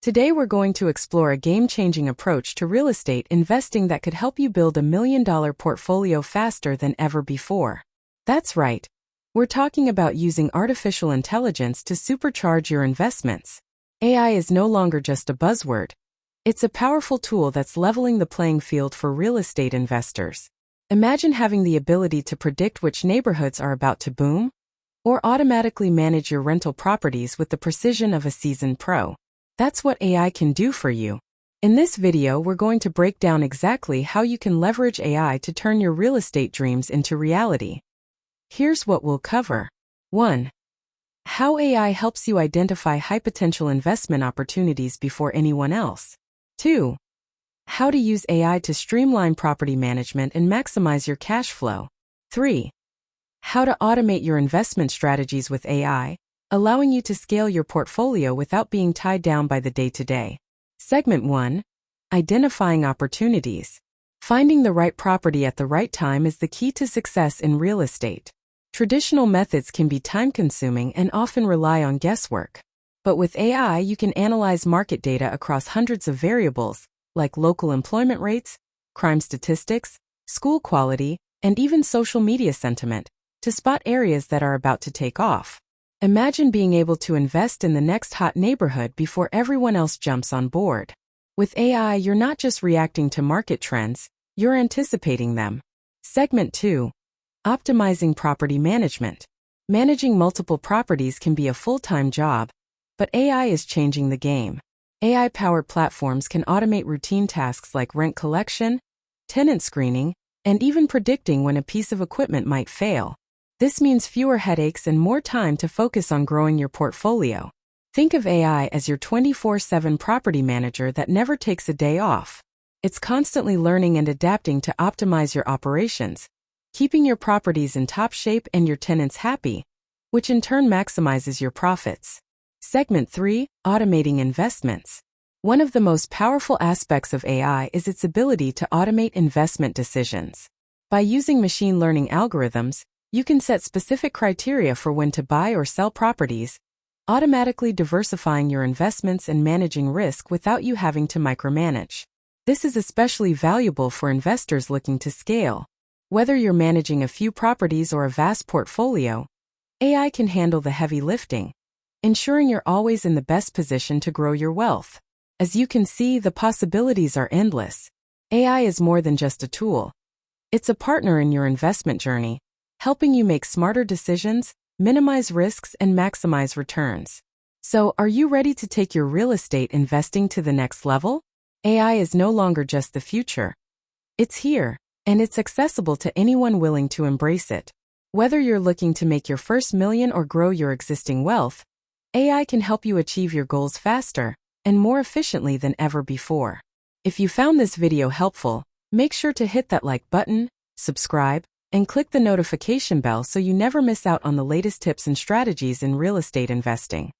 Today we're going to explore a game-changing approach to real estate investing that could help you build $1 million portfolio faster than ever before. That's right. We're talking about using artificial intelligence to supercharge your investments. AI is no longer just a buzzword. It's a powerful tool that's leveling the playing field for real estate investors. Imagine having the ability to predict which neighborhoods are about to boom, or automatically manage your rental properties with the precision of a seasoned pro. That's what AI can do for you. In this video, we're going to break down exactly how you can leverage AI to turn your real estate dreams into reality. Here's what we'll cover. 1. How AI helps you identify high-potential investment opportunities before anyone else. 2. How to use AI to streamline property management and maximize your cash flow. 3. How to automate your investment strategies with AI, allowing you to scale your portfolio without being tied down by the day-to-day. Segment 1. Identifying opportunities. Finding the right property at the right time is the key to success in real estate. Traditional methods can be time-consuming and often rely on guesswork. But with AI, you can analyze market data across hundreds of variables, like local employment rates, crime statistics, school quality, and even social media sentiment, to spot areas that are about to take off. Imagine being able to invest in the next hot neighborhood before everyone else jumps on board. With AI, you're not just reacting to market trends, you're anticipating them. Segment 2. Optimizing property management. Managing multiple properties can be a full-time job, but AI is changing the game. AI-powered platforms can automate routine tasks like rent collection, tenant screening, and even predicting when a piece of equipment might fail. This means fewer headaches and more time to focus on growing your portfolio. Think of AI as your 24/7 property manager that never takes a day off. It's constantly learning and adapting to optimize your operations, keeping your properties in top shape and your tenants happy, which in turn maximizes your profits. Segment 3. Automating investments. One of the most powerful aspects of AI is its ability to automate investment decisions. By using machine learning algorithms, you can set specific criteria for when to buy or sell properties, automatically diversifying your investments and managing risk without you having to micromanage. This is especially valuable for investors looking to scale. Whether you're managing a few properties or a vast portfolio, AI can handle the heavy lifting, ensuring you're always in the best position to grow your wealth. As you can see, the possibilities are endless. AI is more than just a tool. It's a partner in your investment journey, helping you make smarter decisions, minimize risks, and maximize returns. So, are you ready to take your real estate investing to the next level? AI is no longer just the future. It's here, and it's accessible to anyone willing to embrace it. Whether you're looking to make your first million or grow your existing wealth, AI can help you achieve your goals faster and more efficiently than ever before. If you found this video helpful, make sure to hit that like button, subscribe, and click the notification bell so you never miss out on the latest tips and strategies in real estate investing.